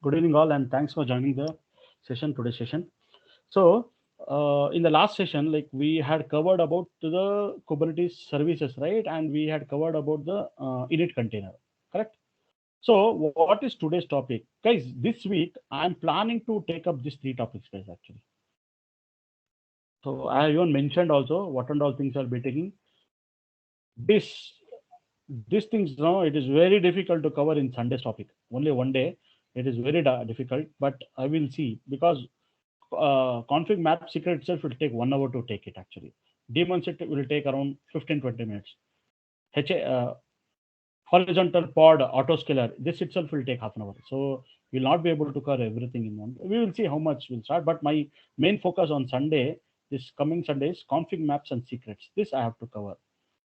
Good evening, all, and thanks for joining the today's session. So, in the last session, like we had covered about the Kubernetes services, right? And we had covered about the init container, correct? So, what is today's topic, guys? This week, I'm planning to take up these three topics, guys. Actually, so I even mentioned also what and all things I'll be taking. This these things now it is very difficult to cover in Sunday's topic. Only one day, it is very difficult, but I will see because config map secret itself will take 1 hour to take it actually. Daemon set will take around 15-20 minutes. HA, horizontal pod autoscaler, this itself will take half an hour. So we'll not be able to cover everything in one. We will see how much we'll start. But my main focus on Sunday, this coming Sunday, is config maps and secrets. This I have to cover.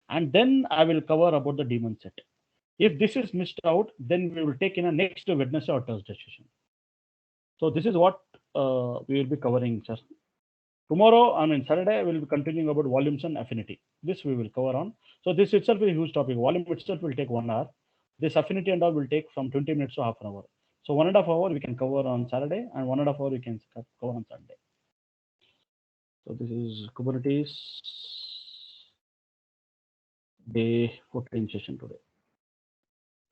And then I will cover about the daemon set. If this is missed out, then we will take in a next Wednesday or Thursday session. So this is what we will be covering, sir. Tomorrow, I mean Saturday, we will be continuing about volumes and affinity. This we will cover on. So this itself is a huge topic. Volume itself will take 1 hour. This affinity and all will take from 20 minutes to half an hour. So 1.5 hour we can cover on Saturday and 1.5 hour we can cover on Sunday. So this is Kubernetes day 14 session today.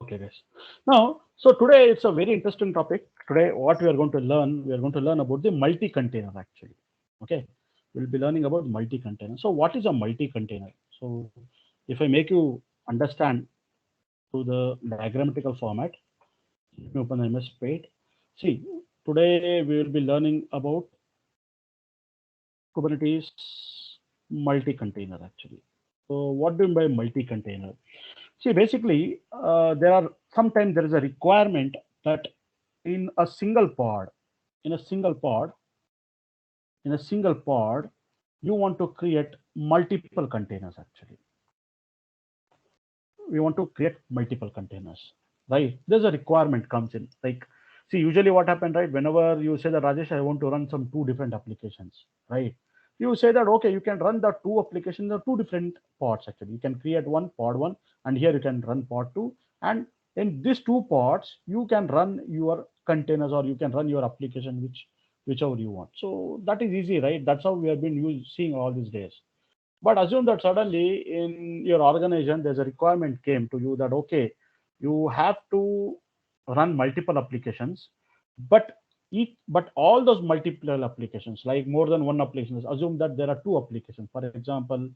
Okay, guys. Now, so today it's a very interesting topic. Today, what we are going to learn about the multi-container actually. Okay, we'll be learning about multi-container. So, what is a multi-container? So, if I make you understand through the diagrammatical format, let me open the MS Paint. See, today we will be learning about Kubernetes multi-container actually. So, what do you mean by multi-container? See, basically, sometimes there is a requirement that in a single pod, in a single pod, in a single pod, you want to create multiple containers actually. We want to create multiple containers, right? There's a requirement comes in. Like, see, usually what happened, right? Whenever you say that Rajesh, I want to run some two different applications, right? You say that okay, you can run the two applications or two different pods actually. You can create one pod one, and here you can run pod two, and in these two pods you can run your containers or you can run your application whichever you want. So that is easy, right? That's how we have been seeing all these days. But assume that suddenly in your organization there's a requirement came to you that okay, you have to run multiple applications, but but all those multiple applications, like more than one application, assume that there are two applications. For example,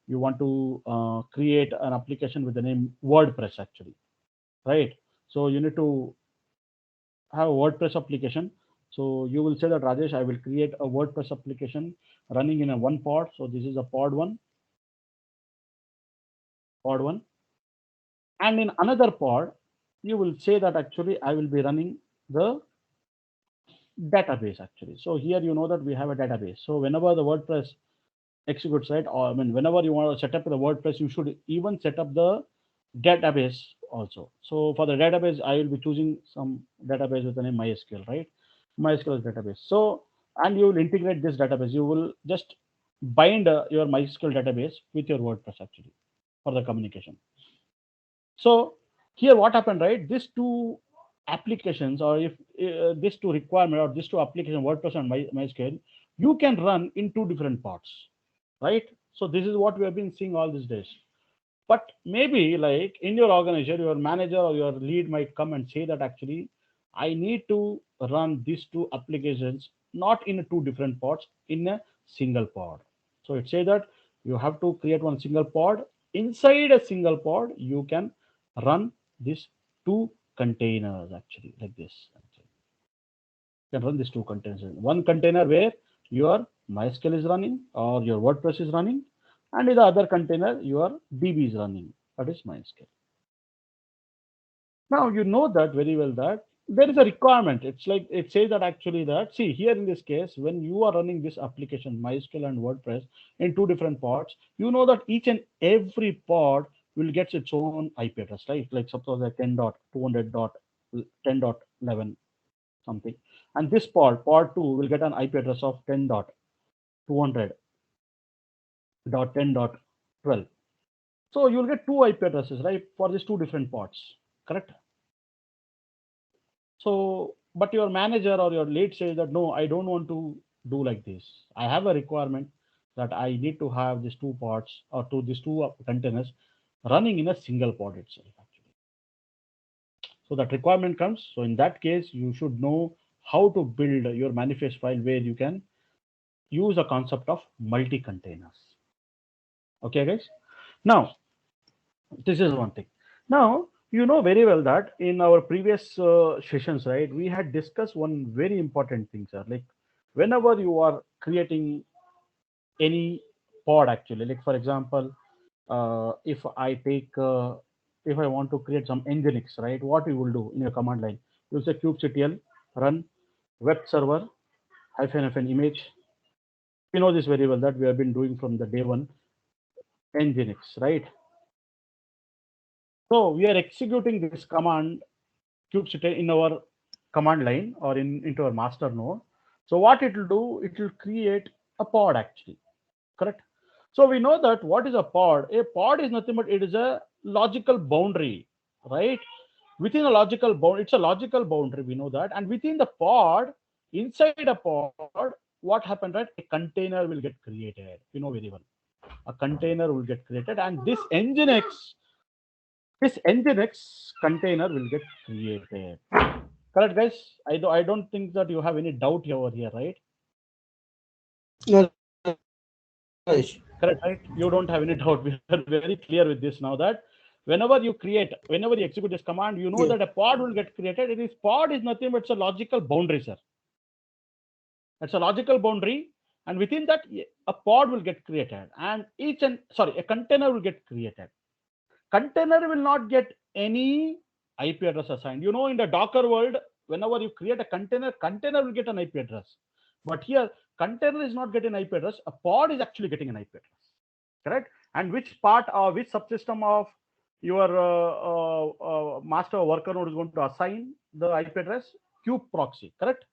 you want to create an application with the name WordPress actually, right? So you need to have a WordPress application. So you will say that Rajesh, I will create a WordPress application running in a one pod. So this is a pod one. And in another pod, you will say that actually I will be running the database actually. So here you know that we have a database. So whenever the WordPress executes, right, or I mean, whenever you want to set up the WordPress, you should even set up the database also. So for the database, I will be choosing some database with the name MySQL, right? MySQL is database. So, and you will integrate this database. You will just bind your MySQL database with your WordPress actually for the communication. So here what happened, right? These two applications, or if these two requirement or these two application, WordPress and MySQL, you can run in two different parts, right? So this is what we have been seeing all these days. But maybe like in your organization, your manager or your lead might come and say that actually, I need to run these two applications not in two different pods, in a single pod. So it say that you have to create one single pod. Inside a single pod, you can run these two containers actually like this. Actually. You can run these two containers. One container where your MySQL is running or your WordPress is running, and in the other container your DB is running. That is MySQL. Now you know that very well that there is a requirement. It's like it says that actually that see here in this case when you are running this application MySQL and WordPress in two different pods, you know that each and every pod will get its own IP address, right? Like suppose like 10.200.10.11 something, and this pod 2 will get an IP address of 10.200.10.12. So you'll get two IP addresses, right, for these two different pods, correct? So but your manager or your lead says that no, I don't want to do like this. I have a requirement that I need to have these two pods or these two containers running in a single pod itself actually. So that requirement comes. So in that case, you should know how to build your manifest file where you can use a concept of multi-containers. Okay, guys. Now, this is one thing. Now, you know very well that in our previous sessions, right, we had discussed one very important thing, sir. Like, whenever you are creating any pod, actually, like for example, if I take, if I want to create some Nginx, right, what you will do in your command line? You'll say kubectl run web server --- image. We know this very well that we have been doing from the day one Nginx, right? So we are executing this command kubectl in our command line or into our master node. So what it will do, it will create a pod actually, correct? So we know that what is a pod? A pod is nothing but it is a logical boundary, right? Within a logical bound, it's a logical boundary. We know that, and within the pod, inside a pod, what happened, right? A container will get created. You know very well. A container will get created, and this Nginx container will get created. Correct, guys? I don't think that you have any doubt over here, right? No, Rajesh. Correct, right? You don't have any doubt. We are very clear with this now that whenever you execute this command, you know Yeah. that a pod will get created. It is pod is nothing but it's a logical boundary, sir. It's a logical boundary, and within that, a pod will get created, and a container will get created. Container will not get any IP address assigned. You know, in the Docker world, whenever you create a container will get an IP address. But here, container is not getting an IP address. A pod is actually getting an IP address. Correct? And which part or which subsystem of your master worker node is going to assign the IP address? Kube proxy. Correct?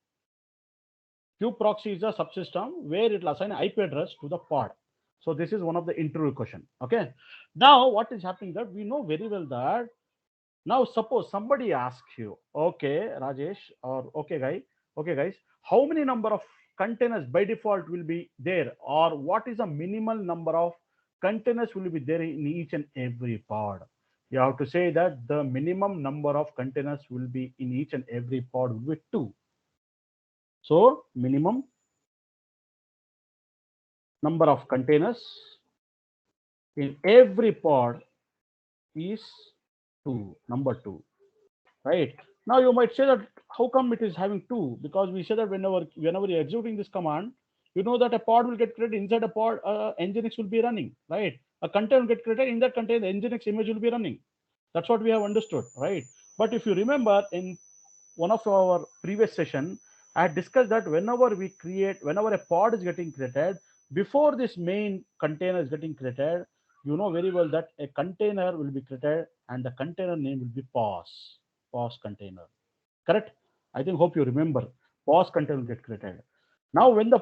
Kube proxy is a subsystem where it will assign IP address to the pod. So this is one of the interview question. Okay. Now what is happening that we know very well that now suppose somebody asks you, okay, Rajesh, or okay guys, how many number of containers by default will be there, or what is the minimal number of containers will be there in each and every pod? You have to say that the minimum number of containers will be in each and every pod will be 2. So minimum number of containers in every pod is 2, number 2, right? Now you might say that how come it is having 2? Because we say that whenever you're executing this command, you know that a pod will get created. Inside a pod, Nginx will be running, right? A container will get created. In that container, the Nginx image will be running. That's what we have understood, right? But if you remember, in one of our previous session, I had discussed that whenever a pod is getting created, before this main container is getting created, you know very well that a container will be created and the container name will be pos container. Correct? I think hope you remember. Pos container will get created. Now, when the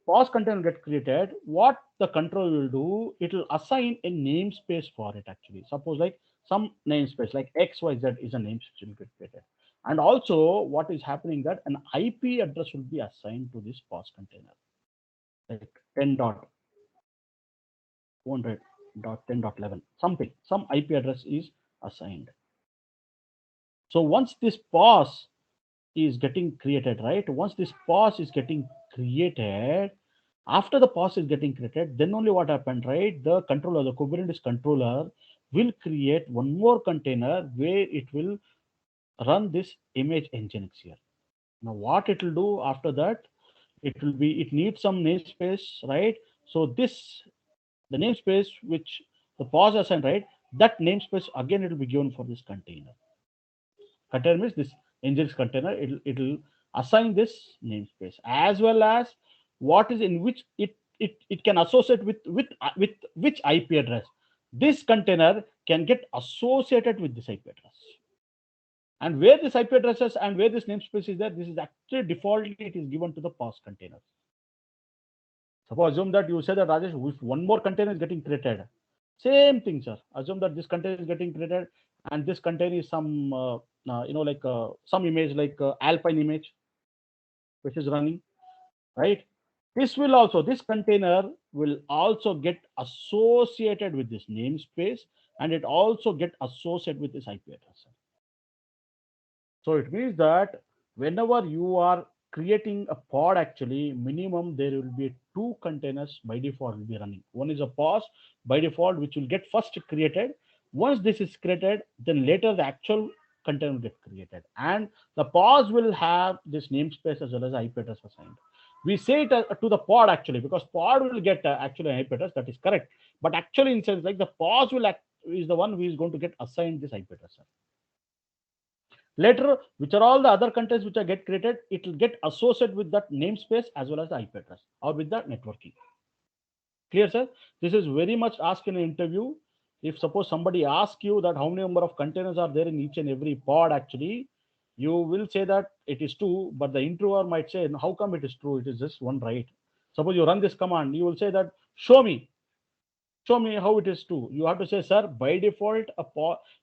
pos container get created, what the control will do, it will assign a namespace for it actually. Suppose like some namespace like XYZ is a namespace will get created. And also what is happening that an IP address will be assigned to this pos container, like 10.200.10.11, something, some IP address is assigned. So once this pos is getting created, right? Once this pos is getting created, after the pos is getting created, then only what happened, right? The controller, the Kubernetes controller will create one more container where it will run this image Nginx here. Now what it will do after that, it needs some namespace, right? So the namespace which the pos assigned, right? That namespace again it will be given for this container. Container means this Nginx container, it'll assign this namespace as well as what is in which it can associate with which IP address. This container can get associated with this IP address. And where this IP addresses and where this namespace is there, this is actually defaultly it is given to the pos container. Suppose assume that you say that Rajesh, if one more container is getting created, same thing, sir. Assume that this container is getting created and this container is some like some image like alpine image which is running, right? This container will also get associated with this namespace, and it also get associated with this IP address. So it means that whenever you are creating a pod, actually, minimum there will be two containers by default will be running. One is a pause by default, which will get first created. Once this is created, then later the actual container will get created. And the pause will have this namespace as well as IP address assigned. We say it to the pod actually, because pod will get actually an IP address, that is correct. But actually, in sense like the pause is the one who is going to get assigned this IP address. Later, which are all the other contents which are get created, it will get associated with that namespace as well as the IP address or with the networking. Clear, sir? This is very much asked in an interview. If suppose somebody asks you that how many number of containers are there in each and every pod, actually, you will say that it is two, but the interviewer might say, how come it is true? It is just one, right? Suppose you run this command, you will say that show me how it is true. You have to say, sir, by default,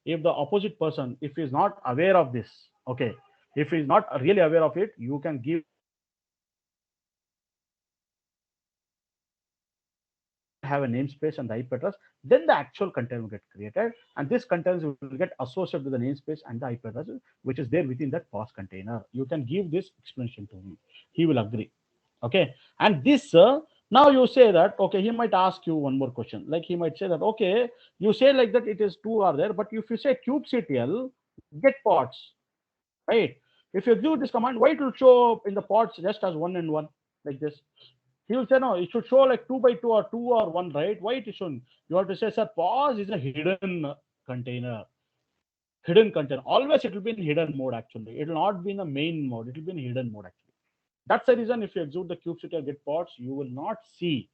if the opposite person, if he is not aware of this, okay, if he is not really aware of it, you can give have a namespace and the IP address, then the actual container will get created, and this container will get associated with the namespace and the IP address, which is there within that POS container. You can give this explanation to him. He will agree. Okay, and this now you say that okay, he might ask you one more question. Like he might say that okay, you say like that it is two are there, but if you say kubectl get pods, right? If you execute this command, why it will show up in the pods just as one and one like this? He will say no, it should show like two by two or one, right? Why it is showing? You have to say, sir, pause is a hidden container. Hidden container. Always it will be in hidden mode actually. It will not be in the main mode. It will be in hidden mode actually. That's the reason if you execute the kubectl get pods, you will not see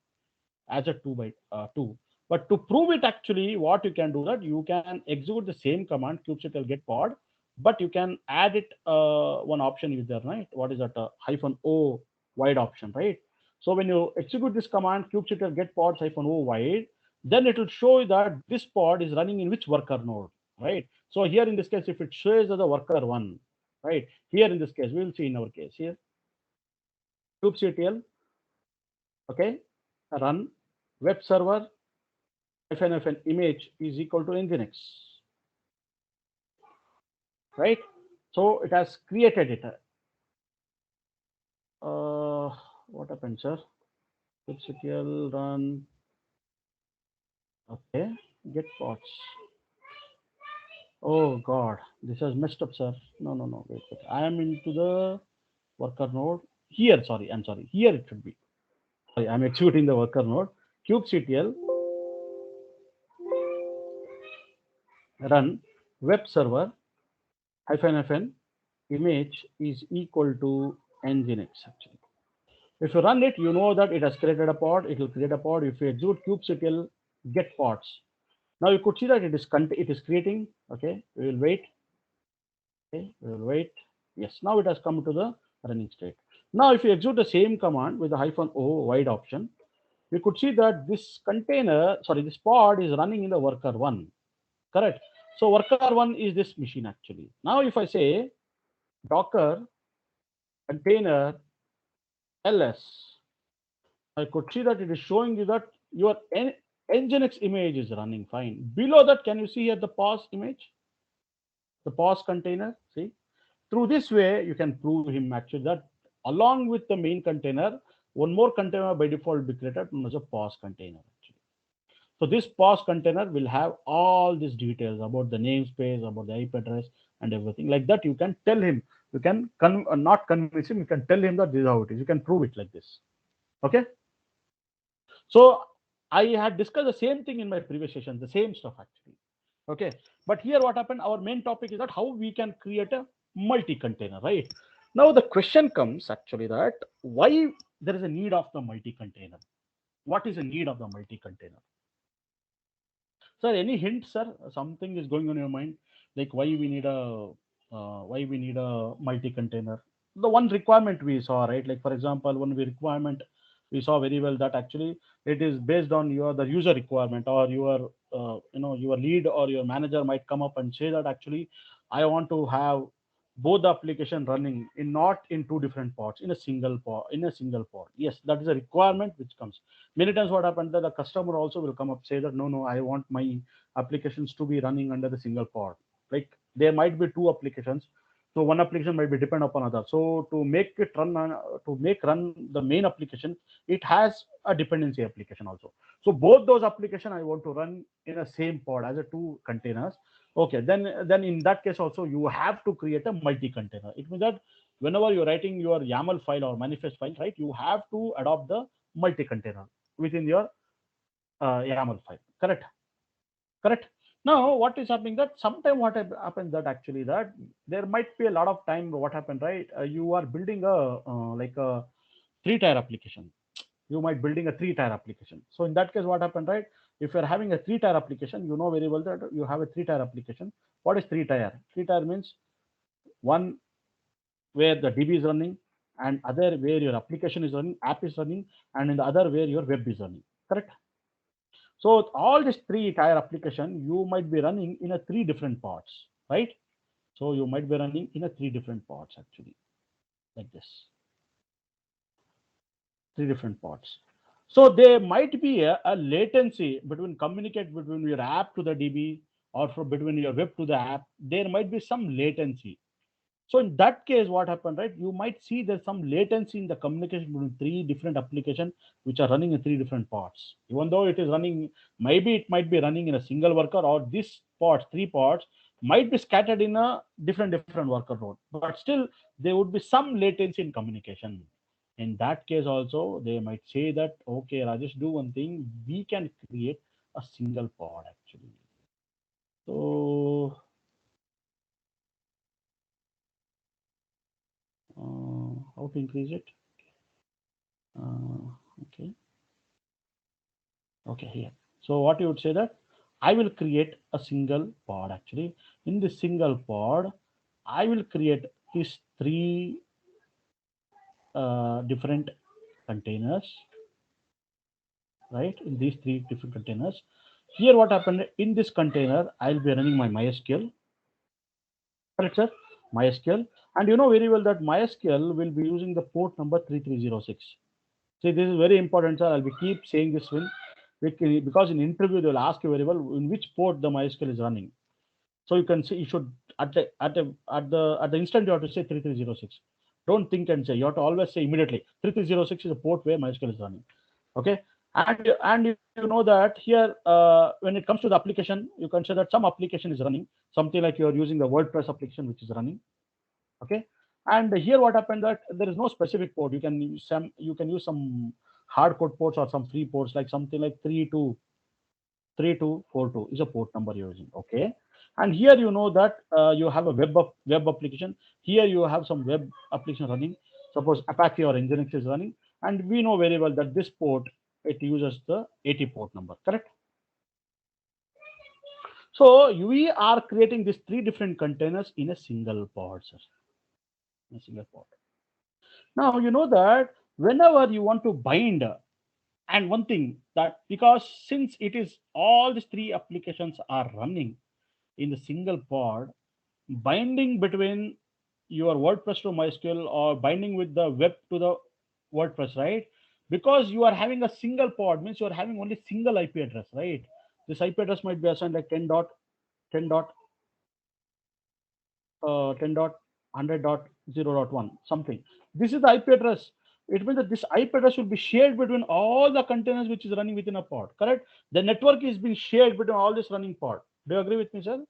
as a two by two. But to prove it, actually, what you can do that you can execute the same command kubectl get pod, but you can add it one option is there, right? What is that hyphen o wide option, right? So when you execute this command kubectl get pods hyphen o wide, then it will show you that this pod is running in which worker node, right? So here in this case, if it shows as a worker one, right? Here in this case, we will see in our case here kubectl, okay, run web server hyphen image is equal to nginx, right? So it has created it. What happened, sir? kubectl run, okay, get pods. Oh God, this has messed up, sir. No, no, no, wait. I am into the worker node. Here, sorry, I'm sorry. Here it should be. Sorry, I'm executing the worker node. kubectl run web server hyphen image is equal to nginx actually. If you run it, you know that it has created a pod. It will create a pod. If you execute kubectl get pods, now you could see that it is creating. Okay, we will wait. Okay, we will wait. Yes, now it has come to the running state. Now, if you execute the same command with the hyphen o wide option, we could see that this container, sorry, this pod is running in the worker one. Correct. So worker one is this machine actually. Now, if I say docker container ls, I could see that it is showing you that your Nginx image is running fine. Below that, can you see here the pause image, the pause container? See, through this way, you can prove him actually that along with the main container, one more container by default will be created known as a pause container. Actually. So this pause container will have all these details about the namespace, about the IP address, and everything like that. You can tell him. You can not convince him. You can tell him that this is how it is. You can prove it like this. Okay. So I had discussed the same thing in my previous session, the same stuff actually. Okay, but here what happened? Our main topic is that how we can create a multi-container, right? Now the question comes actually that why there is a need of the multi-container. What is the need of the multi-container? Sir, any hint, sir? Something is going on in your mind, like why we need a multi-container. The one requirement we saw, right? Like for example, one requirement we saw very well that actually it is based on the user requirement or your your lead or your manager might come up and say that actually I want to have both the application running in not in two different pods, in a single pod, yes, that is a requirement which comes. Many times what happens that the customer also will come up say that no, I want my applications to be running under the single pod. Like there might be two applications, so one application might be depend upon other. So to make it run to make run the main application, it has a dependency application also. So both those application I want to run in a same pod as a two containers. Okay, then in that case also you have to create a multi-container. It means that whenever you're writing your YAML file or manifest file, right, you have to adopt the multi-container within your YAML file. Correct? Correct. Now what is happening that sometime what happens that actually that there might be a lot of time what happened, right? You are building a like a three-tier application. You might building a three-tier application. So in that case what happened, right? If you're having a three-tier application, you know very well that you have a three-tier application. What is three-tier? Three-tier means one where the DB is running, and other where your application is running, app is running, and in the other where your web is running. Correct? So all these three-tier application you might be running in a three different pods, right? So you might be running in a three different pods actually, like this, three different pods. So there might be a latency between communicate between your app to the DB, or from between your web to the app. There might be some latency. So in that case, what happened, right? You might see there's some latency in the communication between three different applications which are running in three different pods. Even though it is running, maybe it might be running in a single worker, or this pods, three pods, might be scattered in a different worker node. But still, there would be some latency in communication. In that case, also they might say that, okay, Rajesh, do one thing. We can create a single pod actually. So how to increase it? Okay. Okay, here. So what you would say that I will create a single pod actually. In this single pod, I will create these three different containers, right? In these three different containers. Here what happened, in this container, I'll be running my MySQL, correct sir? MySQL. And you know very well that MySQL will be using the port number 3306. See, this is very important, sir. I'll be keep saying this one because in interview they will ask you very well in which port the MySQL is running. So you can see you should at the instant you have to say 3306. Don't think and say. You have to always say immediately 3306 is a port where MySQL is running. Okay, and you know that here when it comes to the application, you can say that some application is running something like you are using the WordPress application which is running. Okay, and here what happened that there is no specific port. You can use some hard code ports or some free ports like something like 3242 is a port number you're using. Okay, and here you know that you have a web application. Here you have some web application running. Suppose Apache or Nginx is running, and we know very well that this port it uses the 80 port number. Correct? So we are creating these three different containers in a single pod, sir. In a single pod. Now you know that whenever you want to bind, and one thing that because since it is all these three applications are running in the single pod, binding between your WordPress to MySQL or binding with the web to the WordPress, right? Because you are having a single pod means you are having only single IP address, right? This IP address might be assigned like 10 dot 10 dot 10 dot 100 dot 0 dot 1 something. This is the IP address. It means that this IP address will be shared between all the containers which is running within a pod. Correct? The network is being shared between all this running pod. Do you agree with me, sir?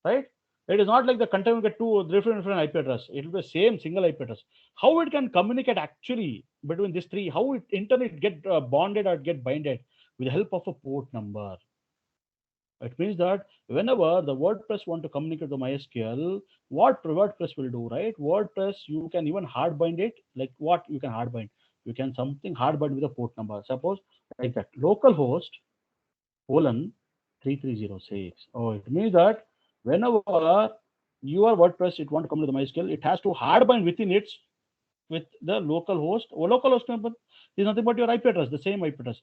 Right? It is not like the container will get two different IP address. It will be the same single IP address. How it can communicate actually between these three? How it internet get bonded or get binded with the help of a port number? It means that whenever the WordPress want to communicate to MySQL, what WordPress will do, right? WordPress, you can even hard bind it. Like what you can hard bind? You can something hard bind with a port number. Suppose like that, localhost colon 3306. Oh, it means that whenever your WordPress it want to come to the MySQL, it has to hard bind within it with the local host. Or local host number is nothing but your IP address, the same IP address.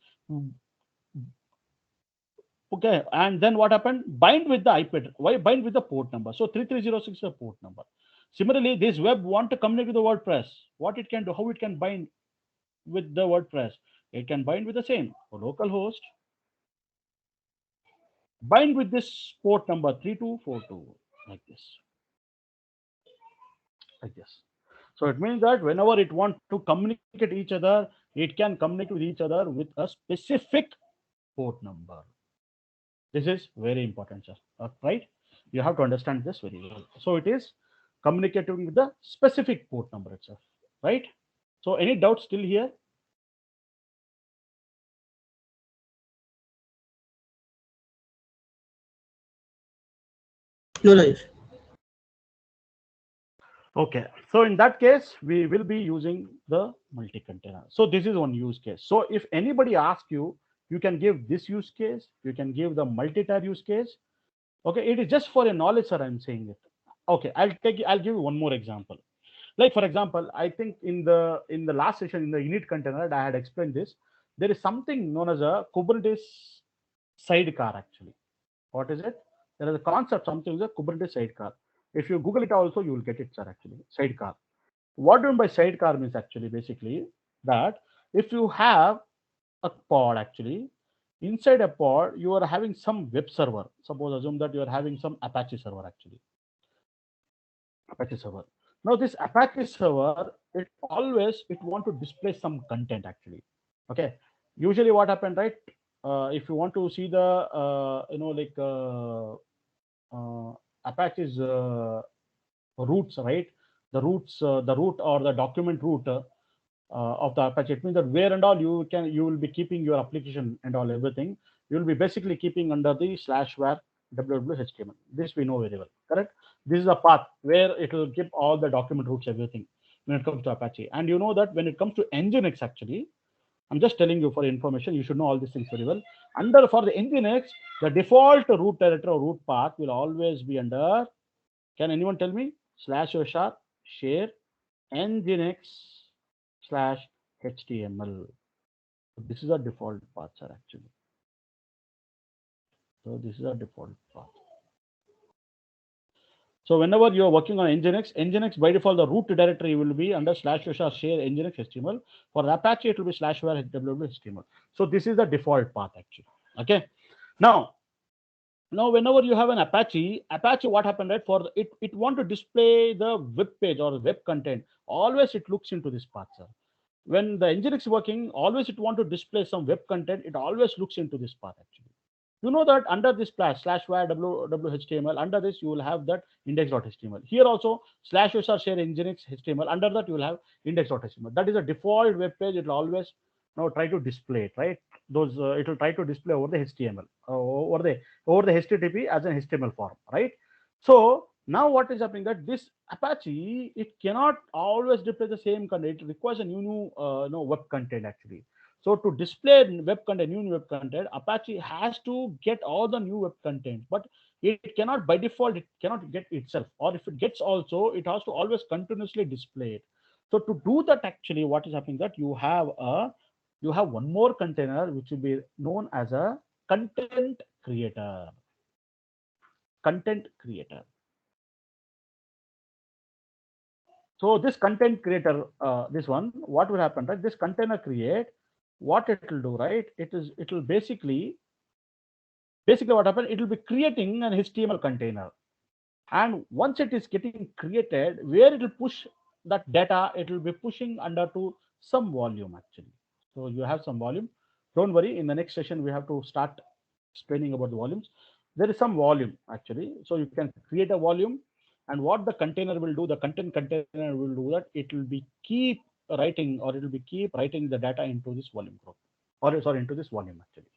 Okay, and then what happened? Bind with the IP. Why bind with the port number? So 3306 is a port number. Similarly, this web want to communicate with the WordPress. What it can do? How it can bind with the WordPress? It can bind with the same local host. Bind with this port number 3242 like this, like this. So it means that whenever it want to communicate each other, it can communicate with each other with a specific port number. This is very important, sir. Right? You have to understand this very well. So it is communicating with the specific port number itself, right? So any doubts still here? No, Rajesh. Okay. So in that case, we will be using the multi-container. So this is one use case. So if anybody asks you, you can give this use case, you can give the multi-tier use case. Okay, it is just for a knowledge, sir. I'm saying it. Okay, I'll give you one more example. Like for example, I think in the last session in the init container, I had explained this. There is something known as a Kubernetes sidecar actually. What is it? There is a concept, something is a Kubernetes sidecar. If you Google it also, you will get it, sir. Actually, sidecar. What do you mean by sidecar means actually basically that if you have a pod actually, inside a pod you are having some web server. Suppose assume that you are having some Apache server actually. Apache server. Now this Apache server, it want to display some content actually. Okay. Usually what happened, right? If you want to see the Apache's roots, right? The root or the document root of the Apache. It means that where and all you will be keeping your application and all everything. You will be basically keeping under the /var www.html. This we know very well, correct? This is a path where it will keep all the document roots, everything when it comes to Apache. And you know that when it comes to Nginx, actually, I'm just telling you for information. You should know all these things very well. Under for the Nginx, the default root directory or root path will always be under. Can anyone tell me? /sharp share nginx /html. This is a default path, sir, actually. So this is a default path. So whenever you are working on Nginx by default the root directory will be under /sharp share nginx html. For Apache it will be /var html. So this is the default path actually. Okay. Now whenever you have an Apache what happened, right? For it want to display the web page or web content. Always it looks into this path, sir. When the Nginx is working, always it want to display some web content. It always looks into this path actually. You know that under this /var www.html, under this you will have that index.html. Here also /user share nginx html. Under that you will have index.html. That is a default web page. It will always now try to display it, right? Those it will try to display over the HTML, over the HTTP as an HTML form, right? So now what is happening that this Apache it cannot always display the same content. It requires a new web content actually. So to display web content, new web content, Apache has to get all the new web content, but it cannot by default, it cannot get itself. Or if it gets also, it has to always continuously display it. So to do that, actually, what is happening that you have one more container which will be known as a content creator. Content creator. So this content creator, this one, what will happen, right? This container create, what it will do, right? It will basically what happened, it will be creating an HTML container. And once it is getting created, where it will push that data, it will be pushing under to some volume actually. So you have some volume. Don't worry, in the next session, we have to start explaining about the volumes. There is some volume actually. So you can create a volume, and what the container will do, the content container will do that it will be keep writing, or it will be keep writing the data into this volume group, or sorry, into this volume actually,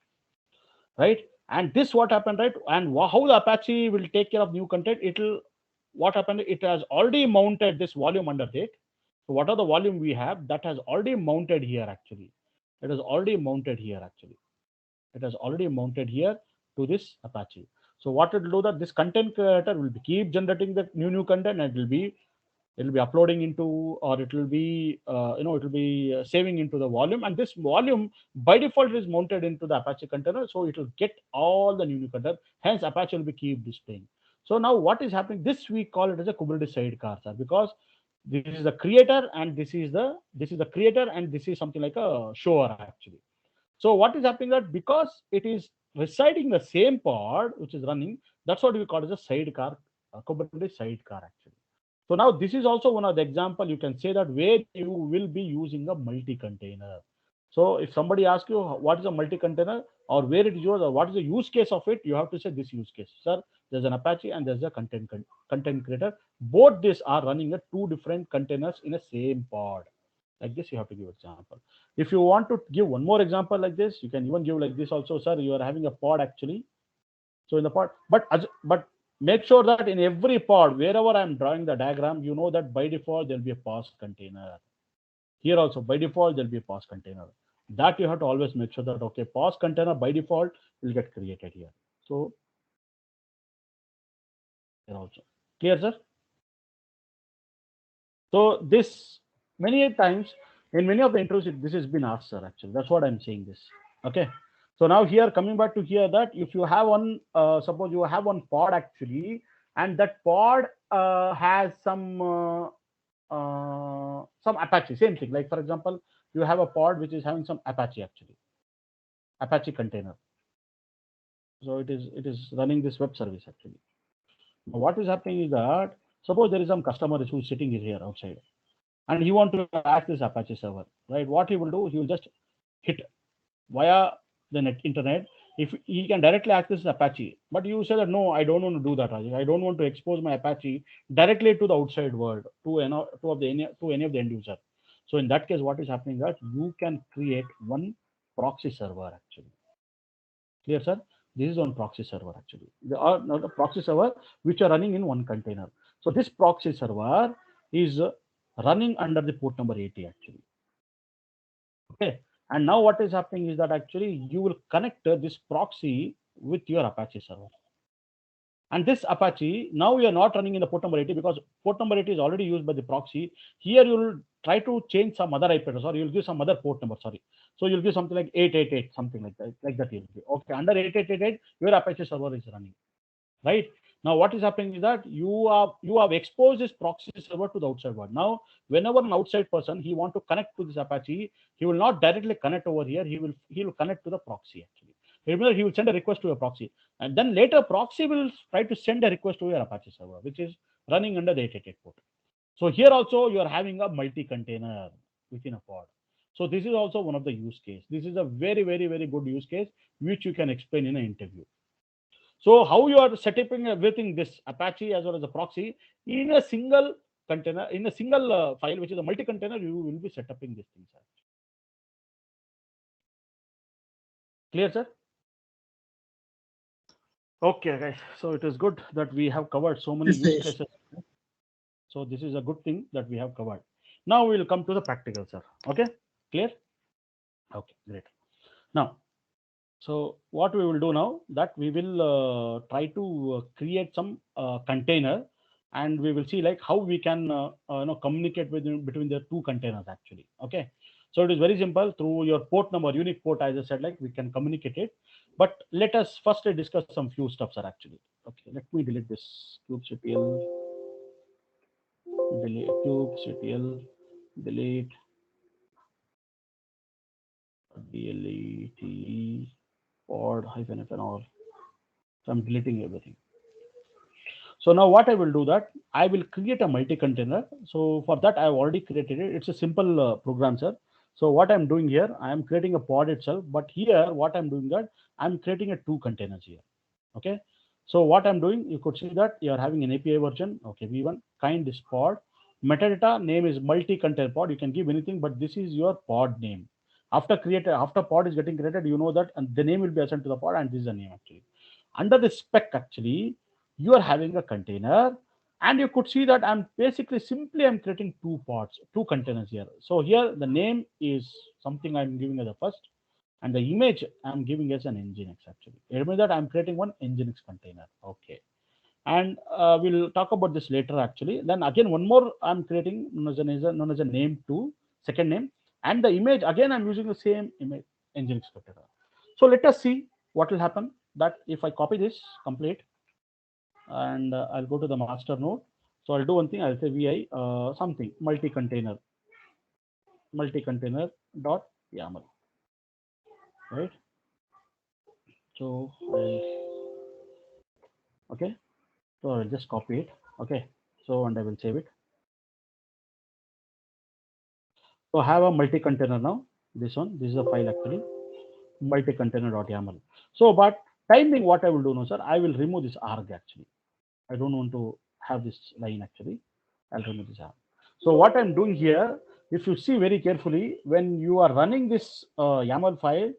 right? And this what happened, right? And how the Apache will take care of new content, it'll what happened, it has already mounted this volume under it. So what are the volume we have that has already mounted here actually? It is already mounted here actually. It has already mounted here to this Apache. So what it will do that this content creator will be keep generating the new content, and it will be It'll be uploading into, or it will be it will be saving into the volume, and this volume by default is mounted into the Apache container, so it will get all the new container. Hence Apache will be keep displaying. So now what is happening, this we call it as a Kubernetes sidecar, sir, because this is the creator and this is the creator, and this is something like a shower actually. So what is happening, that because it is residing the same pod which is running, that's what we call as a sidecar, Kubernetes sidecar actually. So now this is also one of the example you can say that where you will be using a multi-container. So if somebody asks you what is a multi-container or where it is used or what is the use case of it, you have to say this use case. Sir, there's an Apache and there's a content creator. Both these are running at two different containers in a same pod. Like this, you have to give example. If you want to give one more example like this, you can even give like this also, sir. You are having a pod actually. So in the pod, but make sure that in every pod, wherever I'm drawing the diagram, you know that by default there'll be a pass container. Here also by default there'll be a pass container. That you have to always make sure that okay, pass container by default will get created here. So here also clear, sir. So this many times in many of the intros, this has been asked, sir. Actually, that's what I'm saying. This okay. So now here coming back to here that if you have one, suppose you have one pod actually, and that pod has some Apache, same thing. Like for example, you have a pod which is having some Apache actually, Apache container. So it is running this web service actually. Now what is happening is that suppose there is some customer who's sitting here outside and he want to access this Apache server, right? What he will do, he will just hit via the internet. If he can directly access Apache, but you say that no, I don't want to do that, Rajesh. I don't want to expose my Apache directly to the outside world, to any of the end user. So in that case, what is happening that you can create one proxy server actually. Clear, sir? This is one proxy server actually. There are not the proxy server which are running in one container. So this proxy server is running under the port number 80 actually. Okay. And now what is happening is that actually you will connect this proxy with your Apache server. And this Apache, now we are not running in the port number 80 because port number 80 is already used by the proxy. Here you will try to change some other IP address or you'll give some other port number, sorry. So you'll give something like 888, something like that you'll give. Okay, under 8888, your Apache server is running, right? Now what is happening is that you have exposed this proxy server to the outside world. Now whenever an outside person he want to connect to this Apache, he will not directly connect over here. He will connect to the proxy actually. Remember, he will send a request to a proxy, and then later proxy will try to send a request to your Apache server, which is running under the 888 port. So here also you are having a multi-container within a pod. So this is also one of the use case. This is a very, very, very good use case which you can explain in an interview. So how you are setting everything, this Apache as well as the proxy in a single container, in a single file, which is a multi-container, you will be setting these things. Clear, sir? Okay, guys. So it is good that we have covered so many Yes, use yes. cases. So this is a good thing that we have covered. Now we will come to the practical, sir. Okay, clear? Okay, great. Now, so what we will do now that we will try to create some container, and we will see like how we can communicate between the two containers actually. Okay, so it is very simple through your port number, unique port, as I said, like we can communicate it. But let us firstly discuss some few stuff, sir. Actually, okay, let me delete this kubectl, delete kubectl, delete delete pod hyphen f and all. So I'm deleting everything. So now what I will do that I will create a multi-container. So for that I have already created it. It's a simple program, sir. So what I'm doing here, I am creating a pod itself, but here what I'm doing that I'm creating a two containers here. Okay. So what I'm doing, you could see that you are having an API version. Okay, v1 kind is pod. Metadata name is multi-container pod. You can give anything, but this is your pod name. After pod is getting created, you know that and the name will be assigned to the pod, and this is the name actually. Under the spec actually, you are having a container, and you could see that I'm basically simply I'm creating two pods, two containers here. So here the name is something I'm giving as the first, and the image I'm giving as an nginx actually. Remember that I'm creating one nginx container. Okay. and we'll talk about this later actually. Then again, one more I'm creating known as a name two, second name, and the image again I'm using the same image engine expected. So let us see what will happen. That if I copy this complete, and I'll go to the master node. So I'll do one thing. I'll say vi something multi-container dot YAML, right? So okay. So I'll just copy it. Okay. So and I will save it. So I have a multi-container now. This one. This is a file actually. Multi-container.yaml. So, but timing what I will do now, sir, I will remove this arg actually. I don't want to have this line actually. I'll remove this arg. So what I'm doing here, if you see very carefully, when you are running this YAML file,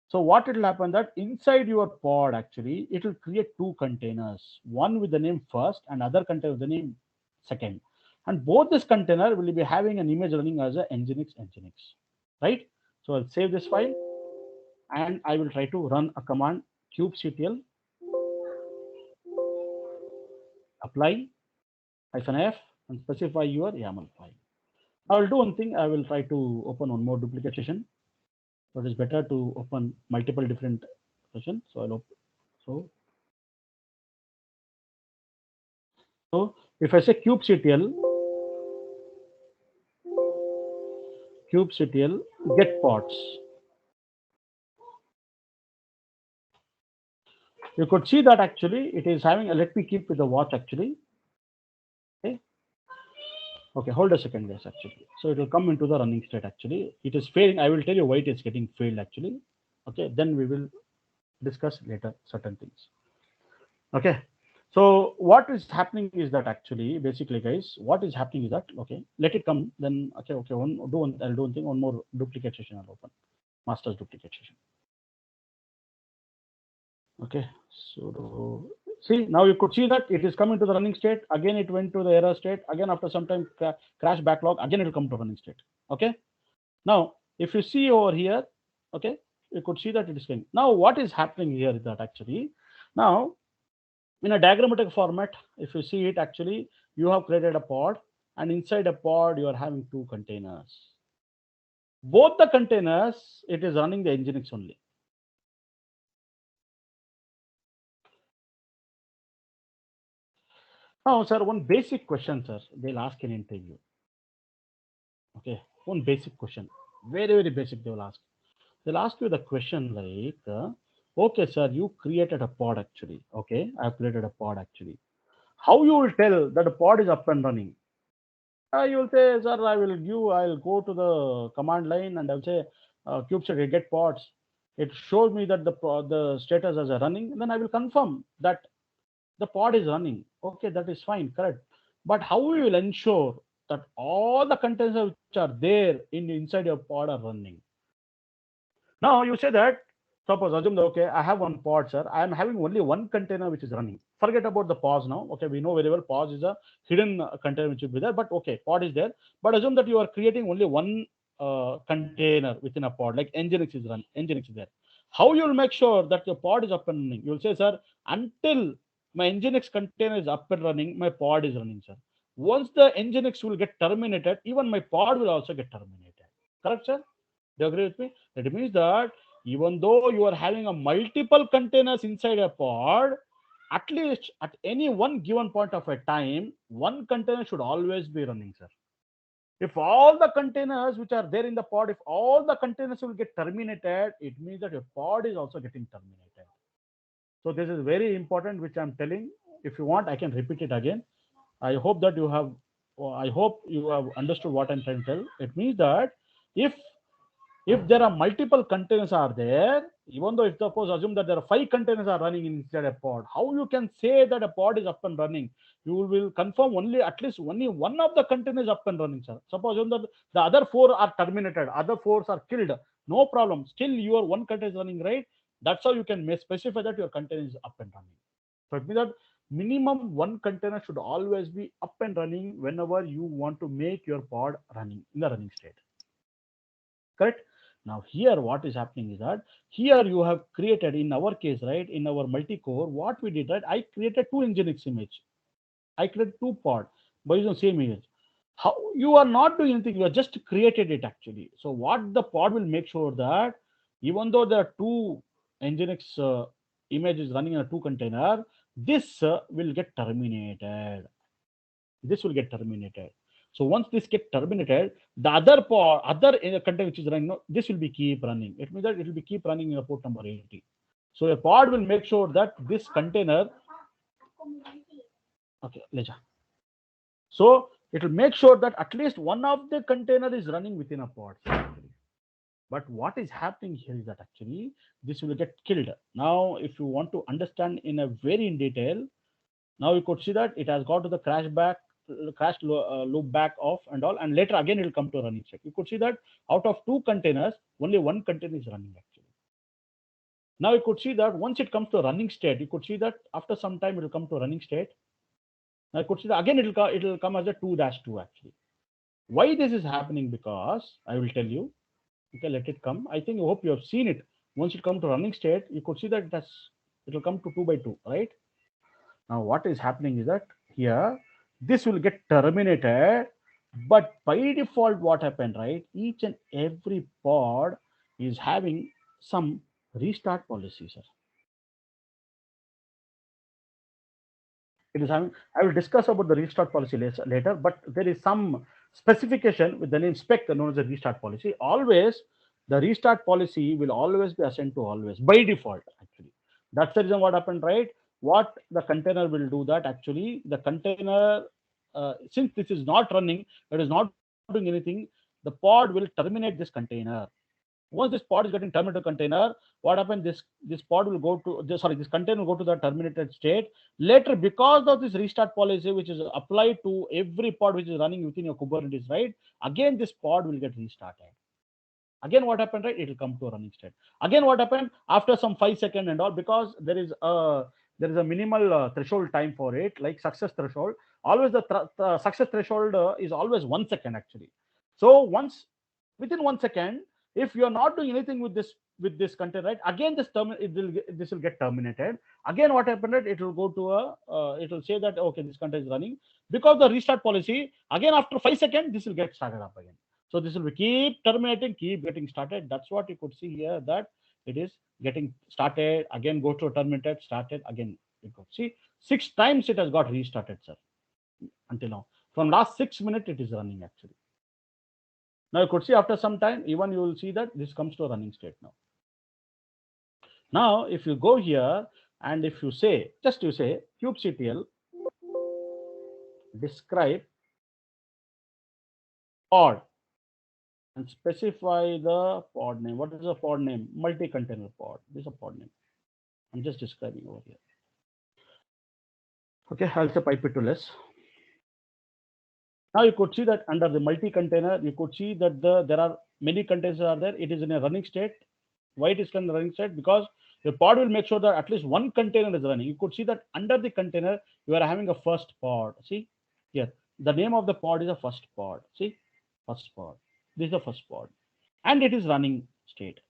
so what it will happen that inside your pod actually, it will create two containers, one with the name first and other container with the name second. And both this container will be having an image running as a nginx, right? So I'll save this file and I will try to run a command kubectl apply -f and specify your YAML file. I will do one thing. I will try to open one more duplicate session. So it is better to open multiple different sessions. So I'll open. So so if I say kubectl get pods, you could see that actually it is having a, let me keep with the watch actually. Okay. Okay, hold a second, guys. Actually, so it will come into the running state. Actually, it is failing. I will tell you why it is getting failed. Actually, okay. Then we will discuss later certain things. Okay. So what is happening is that actually, basically, guys, what is happening is that okay, let it come. Then okay, okay. I'll do one thing. One more duplicate session. I'll open master's duplicate session. Okay. So see now you could see that it is coming to the running state. Again, it went to the error state. Again, after some time, crash backlog. Again, it will come to running state. Okay. Now, if you see over here, okay, you could see that it is going. Now, what is happening here is that actually, now in a diagrammatic format, if you see it, actually, you have created a pod, and inside a pod, you are having two containers. Both the containers, it is running the Nginx only. Now, sir, one basic question, sir, they'll ask in interview. Okay, one basic question, very, very basic, they will ask. They'll ask you the question like, okay, sir, you created a pod actually. Okay, I've created a pod actually. How you will tell that the pod is up and running? You will say, sir, I'll go to the command line and I'll say, kubectl get pods. It shows me that the status is running. And then I will confirm that the pod is running. Okay, that is fine, correct. But how we will ensure that all the containers which are there inside your pod are running? Now you say that, suppose assume that okay, I have one pod, sir. I am having only one container which is running. Forget about the pause now. Okay, we know very well pause is a hidden container which will be there, but okay, pod is there. But assume that you are creating only one container within a pod, like Nginx is there. How you will make sure that your pod is up and running? You will say, sir, until my Nginx container is up and running, my pod is running, sir. Once the Nginx will get terminated, even my pod will also get terminated. Correct, sir? Do you agree with me? That means that even though you are having a multiple containers inside a pod, at least at any one given point of a time, one container should always be running, sir. If all the containers which are there in the pod, if all the containers will get terminated, it means that your pod is also getting terminated. So this is very important, which I'm telling. If you want, I can repeat it again. I hope that you have. I hope you have understood what I'm trying to tell. It means that if if there are multiple containers are there, even though if suppose assume that there are 5 containers are running inside a pod, how you can say that a pod is up and running? You will confirm only at least only one of the containers up and running, sir. Suppose assume that the other 4 are terminated, other 4 are killed, no problem. Still your one container is running, right? That's how you can specify that your container is up and running. So it means that minimum one container should always be up and running whenever you want to make your pod running in the running state. Correct? Now here what is happening is that here you have created, in our case, right, in our multi-core, what we did, right, I created two Nginx image. I created two pod based on same image. How you are not doing anything, you are just created it actually. So what the pod will make sure that even though there are two Nginx images running in a two container, this will get terminated. This will get terminated. So once this get terminated, the other pod, other container which is running, no, this will be keep running. It means that it will be keep running in a port number 80. So a pod will make sure that this container, okay, Leja. So it will make sure that at least one of the container is running within a pod. But what is happening here is that actually this will get killed. Now, if you want to understand in a very in detail, now you could see that it has got to the loop back off and all, and later again it will come to running check. You could see that out of two containers, only one container is running actually. Now you could see that once it comes to running state, you could see that after some time it will come to running state. Now you could see that again it will come as a 2-2 actually. Why this is happening? Because I will tell you. Okay, let it come. I think I hope you have seen it. Once it come to running state, you could see that it will come to 2 by 2, right? Now what is happening is that here this will get terminated, but by default what happened, right? Each and every pod is having some restart policy, sir. It is having, I will discuss about the restart policy later, but there is some specification with the name spec known as a restart policy. Always the restart policy will always be assigned to always by default actually. That's the reason what happened, right? What the container will do that actually the container, since this is not running, it is not doing anything, the pod will terminate this container. Once this pod is getting terminated container, what happened, this pod will go to this, sorry, this container will go to the terminated state. Later, because of this restart policy which is applied to every pod which is running within your Kubernetes, right, again this pod will get restarted. Again what happened, right, it will come to a running state. Again what happened after some 5 seconds and all, because there is a minimal threshold time for it, like success threshold. Always the success threshold is always 1 second actually. So once within 1 second, if you are not doing anything with this content, right, again this will get terminated. Again what happened, right, it will go to a it will say that okay, this content is running. Because the restart policy, again after 5 seconds this will get started up again. So this will be keep terminating, keep getting started. That's what you could see here, that it is getting started, again go to terminated, started again. You could see 6 times it has got restarted, sir, until now. From last 6 minutes it is running actually. Now you could see after some time, even you will see that this comes to a running state now. Now, if you go here and if you say, just you say kubectl describe pod and specify the pod name. What is the pod name? Multi-container pod. This is a pod name. I'm just describing over here. Okay, I'll say pipe it to less. Now you could see that under the multi-container, you could see that there are many containers are there. It is in a running state. Why it is in a running state? Because the pod will make sure that at least one container is running. You could see that under the container, you are having a first pod. See here, the name of the pod is a first pod. See, first pod. This is the first pod, and it is running state.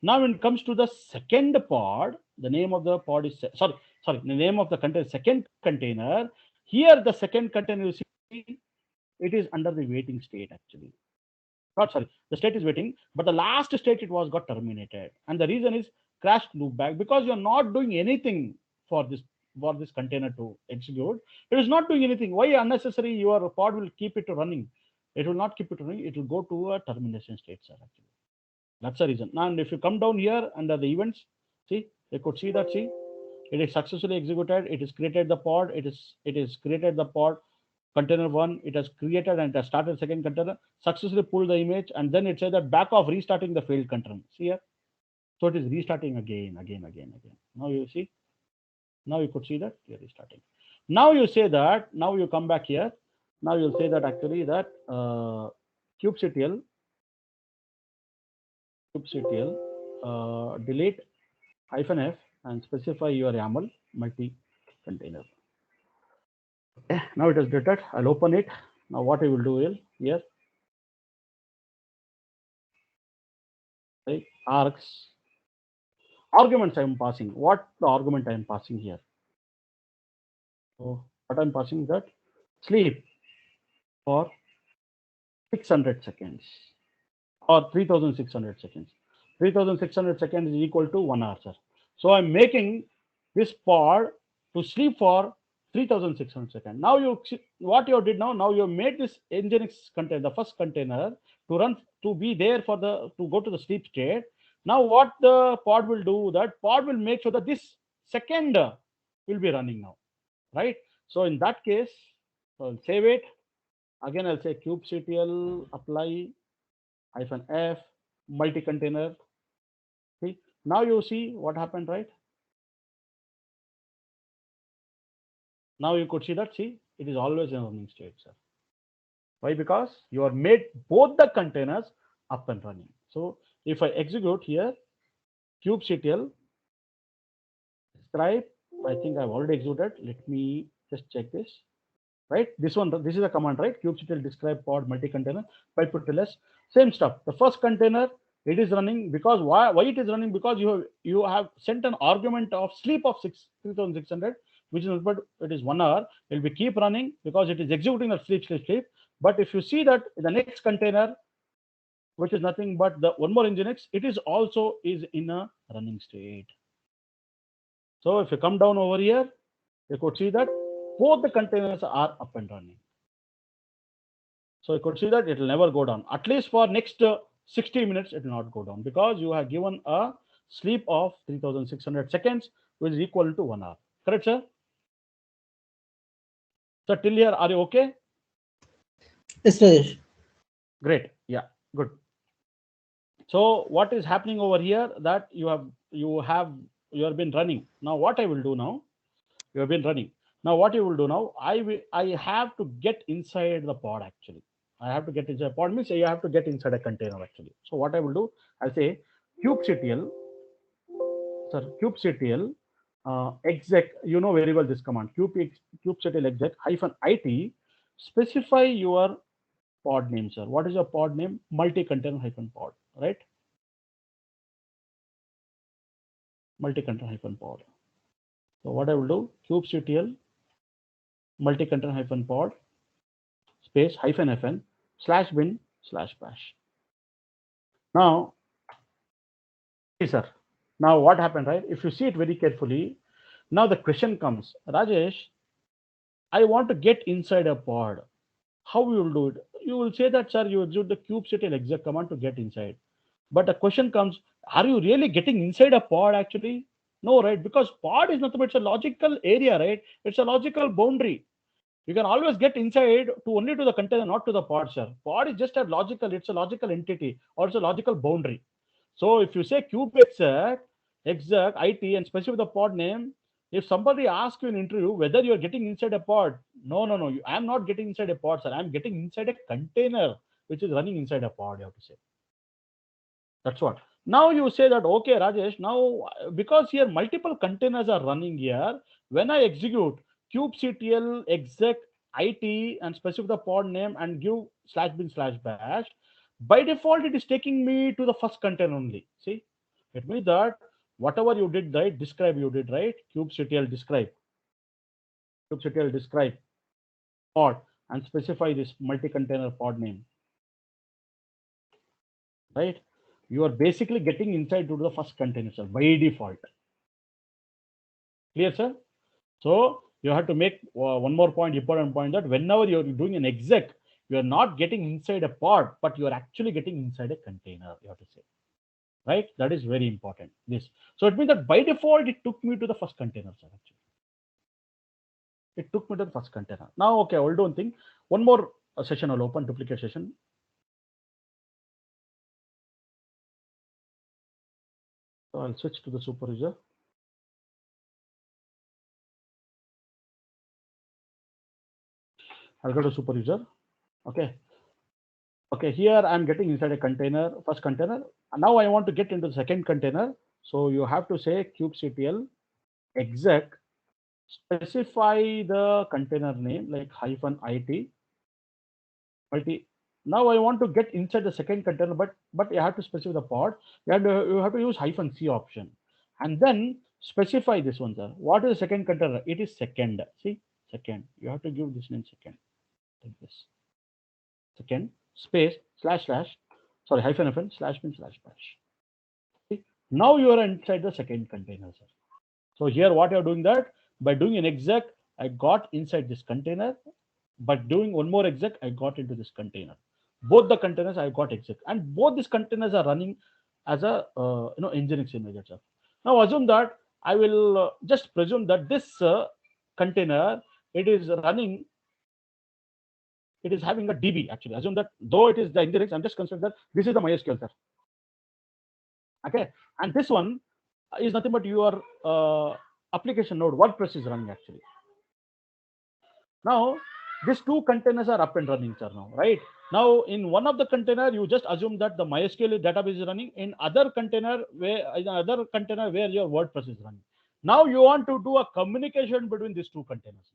Now, when it comes to the second pod, the name of the pod is sorry. The name of the container, second container. Here, the second container, you see, it is under the waiting state actually. Not sorry, the state is waiting, but the last state it was got terminated, and the reason is crashed loop back, because you're not doing anything for this container to execute. It is not doing anything. Why unnecessary? Your pod will keep it running. It will not keep it running. It will go to a termination state, sir. Actually, that's the reason. Now, and if you come down here under the events, see, you could see that. See, it is successfully executed. It is created the pod. It is created the pod container one. It has created and it has started second container, successfully pulled the image, and then it says that back off restarting the failed container. See here. So it is restarting again. Now you see. Now you could see that you're restarting. Now you say that. Now you come back here. Now you'll say that actually that kubectl delete -f and specify your YAML multi container. Now it is deleted. I'll open it. Now what I will do is here args, arguments I am passing. What the argument I am passing here? So what I'm passing is that sleep for 600 seconds or 3600 seconds. 3600 seconds is equal to 1 hour, sir. So I'm making this pod to sleep for 3600 seconds. Now what you did now you made this Nginx container, the first container, to run, to be there for the, to go to the sleep state. Now what the pod will do, that pod will make sure that this second will be running now, right? So in that case, so I'll save it. Again, I'll say kubectl apply -f multi-container. See, now you see what happened, right? Now you could see that, see, it is always in running state, sir. Why? Because you are made both the containers up and running. So if I execute here, kubectl describe, I think I've already executed. Let me just check this. Right, this one, this is a command, right? Kubectl describe pod multi-container pipe to ls. Same stuff. The first container, it is running because why it is running? Because you have sent an argument of sleep of 3600, which is, but it is 1 hour. It will be keep running because it is executing the sleep. But if you see that the next container, which is nothing but the one more Nginx, it is also is in a running state. So if you come down over here, you could see that both the containers are up and running. So you could see that it will never go down. At least for next 60 minutes, it will not go down because you have given a sleep of 3600 seconds, which is equal to 1 hour. Correct, sir? So till here, are you okay? Yes, Rajesh. Great. Yeah, good. So what is happening over here, that you have been running. Now what I will do now, you have been running. Now what you will do now, I have to get inside the pod actually. I have to get inside pod means you have to get inside a container actually. So what I will do, I'll say kubectl, kubectl exec, you know very well this command, kubectl exec -it, specify your pod name, sir. What is your pod name? Multi-container -pod, right? Multi-container -pod. So what I will do, kubectl multi-container -pod space -fn /bin/bash. Now, see, sir. Now what happened, right? If you see it very carefully, now the question comes, Rajesh, I want to get inside a pod. How you will do it? You will say that, sir, you execute the kubectl exec command to get inside. But the question comes, are you really getting inside a pod actually? No, right? Because pod is nothing but it's a logical area, right? It's a logical boundary. You can always get inside to only to the container, not to the pod, sir. Pod is just a logical, it's a logical entity or it's a logical boundary. So if you say cube exec, IT, and specify the pod name, if somebody asks you in interview whether you're getting inside a pod, no, I'm not getting inside a pod, sir. I'm getting inside a container which is running inside a pod, you have to say. That's what. Now you say that, okay, Rajesh, now because here multiple containers are running here, when I execute kubectl exec it and specify the pod name and give /bin/bash, by default it is taking me to the first container only. See, it means that whatever you did right, describe you did right, kubectl describe pod and specify this multi-container pod name, right? You are basically getting inside to the first container, sir, by default. Clear, sir? So you have to make one more point, important point, that whenever you're doing an exec, you're not getting inside a pod, but you're actually getting inside a container, you have to say. Right? That is very important. This. So it means that by default, it took me to the first container, sir, actually. It took me to the first container. Now, okay, I'll do one thing. One more session I'll open, duplicate session. So I'll switch to the super user. I'll go to super user. Okay. Okay, here I'm getting inside a container, first container. And now I want to get into the second container. So you have to say kubectl exec, specify the container name like -it multi Now I want to get inside the second container, but you have to specify the pod. You have to use -c option, and then specify this one, sir. What is the second container? It is second. See, second. You have to give this name second. Like this. Second space slash slash. Sorry, hyphen slash bin slash bash. See, now you are inside the second container, sir. So here, what you are doing that by doing an exec, I got inside this container. But doing one more exec, I got into this container. Both the containers I got exec, and both these containers are running as a Nginx image itself. Now assume that I will just presume that this container, it is running, it is having a DB actually. Assume that though it is the Nginx, I'm just considering that this is the MySQL, sir. Okay, and this one is nothing but your application node WordPress is running actually. Now these two containers are up and running, sir. Now, right now, in one of the container, you just assume that the MySQL database is running. In other container where your WordPress is running. Now you want to do a communication between these two containers.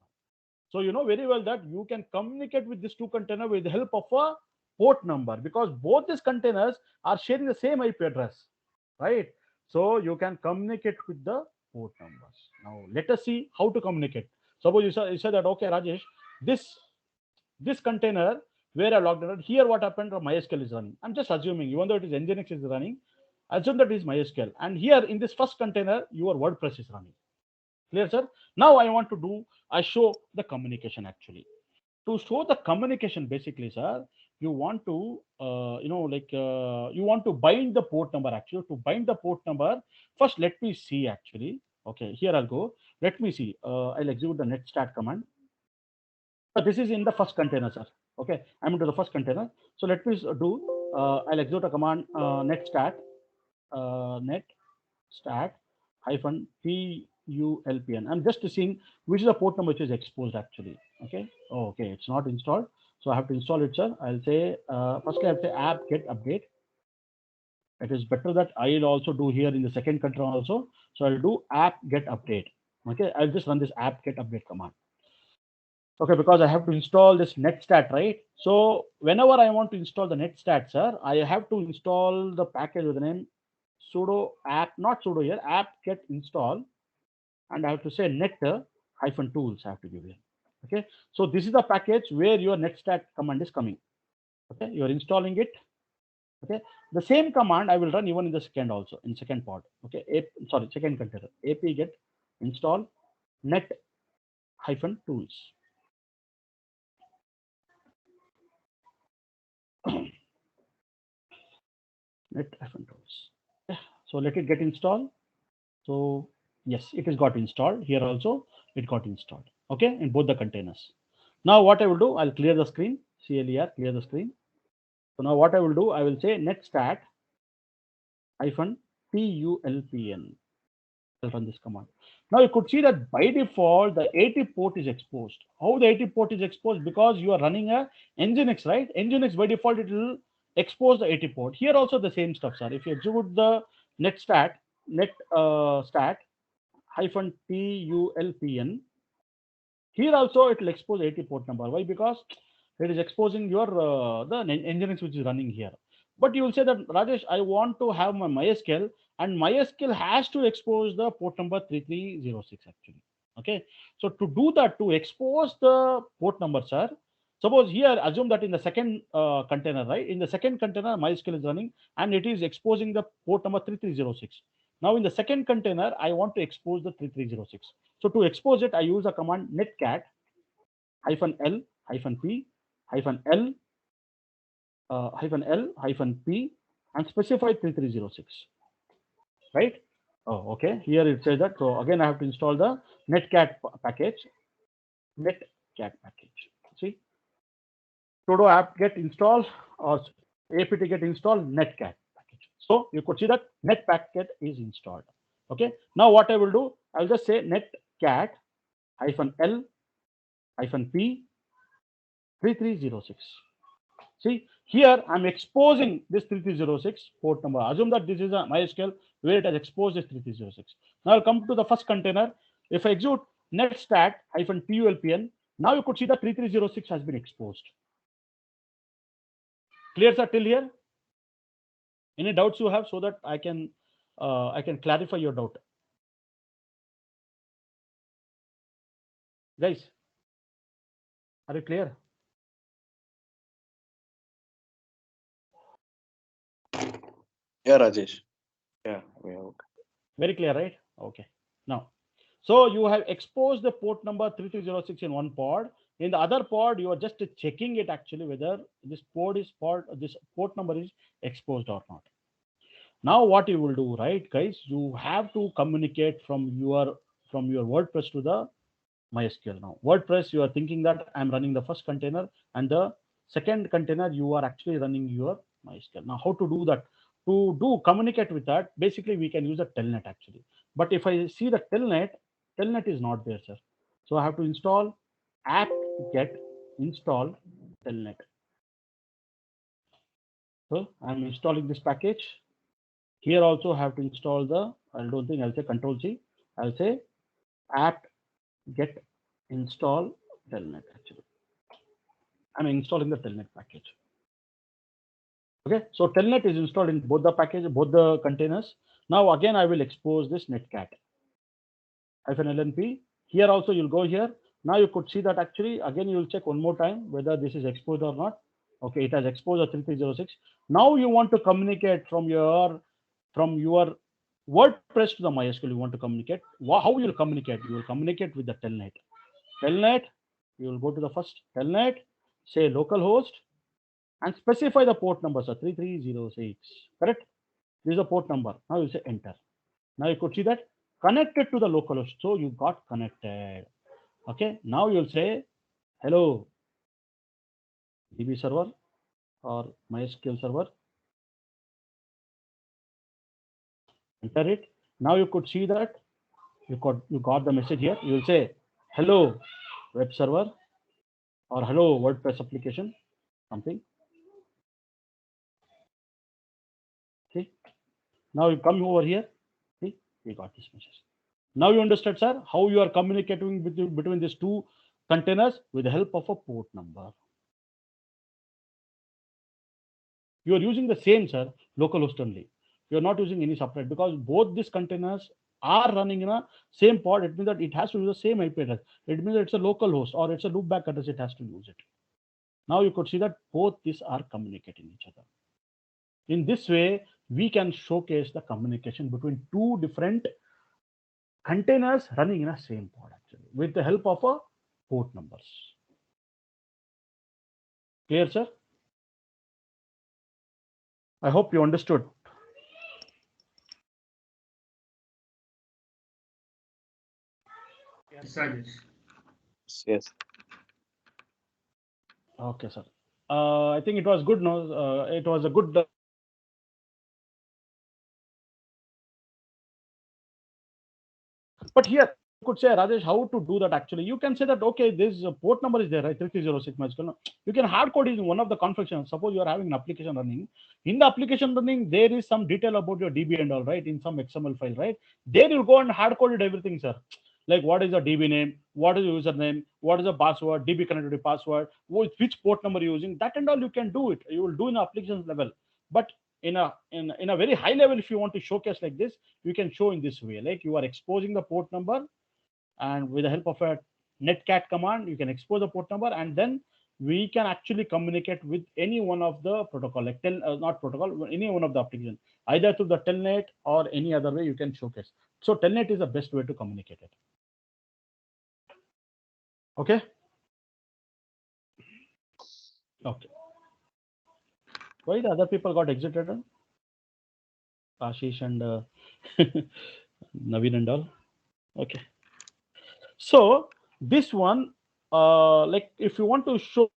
So you know very well that you can communicate with these two containers with the help of a port number, because both these containers are sharing the same IP address, right? So you can communicate with the port numbers. Now let us see how to communicate. Suppose you said that, okay, Rajesh, this container where I logged in, here what happened, MySQL is running. I'm just assuming, even though it is Nginx is running, assume that it is MySQL. And here in this first container, your WordPress is running. Clear, sir? Now I show the communication actually. To show the communication, basically, sir, you want to, you want to bind the port number actually. To bind the port number, first let me see actually. Okay, here I'll go. Let me see. I'll execute the netstat command. So this is in the first container, sir. Okay, I'm into the first container. So let me do. I'll execute a command netstat netstat hyphen pulpn. I'm just seeing which is the port number which is exposed actually. Okay. Oh, okay, it's not installed, so I have to install it, sir. I'll say firstly I'll say app get update. It is better that I'll also do here in the second container also. So I'll do app get update. Okay, I'll just run this app get update command. Okay, because I have to install this netstat, right? So whenever I want to install the netstat, sir, I have to install the package with the name sudo app, not sudo here, app get install, and I have to say net hyphen tools I have to give here. Okay, so this is the package where your netstat command is coming. Okay, you are installing it. Okay, the same command I will run even in the second also, in second pod. Okay, second container, ap get install net hyphen tools. Net hyphen tools. Okay, so let it get installed. So yes, it has got installed here also. It got installed. Okay, in both the containers. Now what I will do, I'll clear the screen. CLER, clear the screen. So now what I will do, I will say netstat hyphen pulpn. I'll run this command. Now you could see that by default the 80 port is exposed. How the 80 port is exposed? Because you are running a Nginx, right? Nginx by default it will expose the 80 port. Here also the same stuff, sir. If you execute the netstat stat hyphen pulpn, here also it will expose 80 port number. Why? Because it is exposing your the Nginx which is running here. But you will say that, Rajesh, I want to have my MySQL, and MySQL has to expose the port number 3306 actually. Okay, so to do that, to expose the port number, sir, suppose here assume that in the second container, right, in the second container MySQL is running and it is exposing the port number 3306. Now in the second container I want to expose the 3306. So to expose it, I use a command netcat hyphen l hyphen p hyphen l hyphen p and specify 3306, right? Oh, okay, here it says that. So again I have to install the netcat package. Netcat package, see, sudo apt get install or apt get install netcat package. So you could see that net packet is installed. Okay, now what I will do, I'll just say netcat hyphen l hyphen p 3306. See, here I'm exposing this 3306 port number. Assume that this is a MySQL where it has exposed this 3306. Now I'll come to the first container. If I execute netstat hyphen pulpn, now you could see that 3306 has been exposed. Clear, sir, till here? Any doubts you have, so that I can clarify your doubt, guys? Are you clear? Yeah, Rajesh. Yeah, we are okay. Very clear, right? Okay. Now, so you have exposed the port number 3306 in one pod. In the other pod, you are just checking it actually whether this port number is exposed or not. Now, what you will do, right, guys? You have to communicate from your WordPress to the MySQL. Now, WordPress, you are thinking that I'm running the first container, and the second container you are actually running your MySQL. Now, how to do that? To do communicate with that, basically we can use a telnet actually. But if I see the telnet is not there, sir. So I have to install apt get install telnet. So I'm installing this package. Here also have to install the, I don't think I'll say control C. I'll say apt get install telnet actually. I'm installing the telnet package. Okay, so telnet is installed in both the package, both the containers. Now again, I will expose this netcat -lnp. Here also you'll go here. Now you could see that actually again you will check one more time whether this is exposed or not. Okay, it has exposed a 3306. Now you want to communicate from your WordPress to the MySQL. You want to communicate. How you will communicate? You will communicate with the telnet. Telnet. You will go to the first telnet. Say localhost and specify the port number, so 3306. Correct? This is the port number. Now you say enter. Now you could see that connected to the localhost. So you got connected. Okay. Now you'll say hello DB server or MySQL server. Enter it. Now you could see that you got the message here. You will say hello web server or hello WordPress application, something. See. Now you come over here. See, we got this message. Now you understand, sir, how you are communicating between these two containers with the help of a port number. You are using the same, sir, localhost only. You are not using any separate, because both these containers are running in a same pod. It means that it has to use the same IP address. It means that it's a local host or it's a loopback address. It has to use it. Now you could see that both these are communicating each other. In this way, we can showcase the communication between two different containers running in a same pod actually with the help of a port numbers. Clear, sir? I hope you understood. Yes, Rajesh. Yes. Okay, sir. I think it was good. No, it was a good. But here you could say, Rajesh, how to do that actually? You can say that, okay, this port number is there, right? 3306 MySQL. You can hard code in one of the configurations. Suppose you are having an application running. In the application running, there is some detail about your DB and all, right? In some XML file, right? There you go and hard coded everything, sir. Like what is the DB name, what is the username, what is the password, DB connectivity password, which port number you're using. That and all you can do it. You will do in application level. But in a very high level, if you want to showcase like this, you can show in this way, like you are exposing the port number, and with the help of a netcat command you can expose the port number, and then we can actually communicate with any one of the protocol, like not protocol, any one of the application, either through the telnet or any other way you can showcase. So telnet is the best way to communicate it. Okay. Okay. Why the other people got exited? Ashish and Naveen and all. Okay. So this one, like if you want to show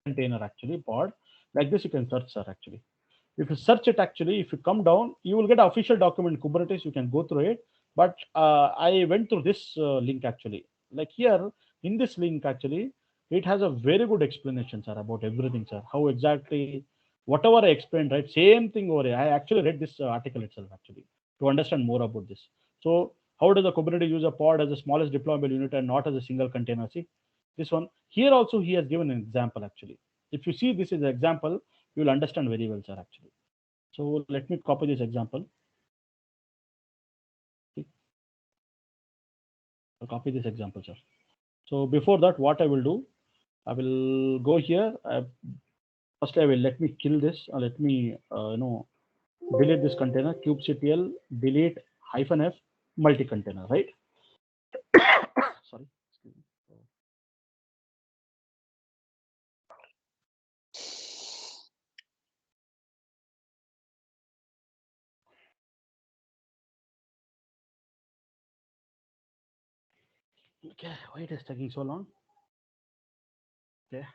container actually pod, like this you can search, sir. Actually, if you search it, actually, if you come down, you will get an official document Kubernetes. You can go through it. But I went through this link actually. Like here in this link, actually, it has a very good explanation, sir, about everything, sir. How exactly whatever I explained, right? Same thing over here. I actually read this article itself actually to understand more about this. So How does the Kubernetes use a pod as the smallest deployable unit and not as a single container? See this one here also he has given an example actually. If you see this is an example, you will understand very well, sir, actually. So let me copy this example. I'll copy this example, sir. So before that, what I will do, I will go here. First, I will let me kill this. Let me delete this container. kubectl delete -f multi container. Right? Sorry. Excuse me. Okay. Why it is taking so long? Okay.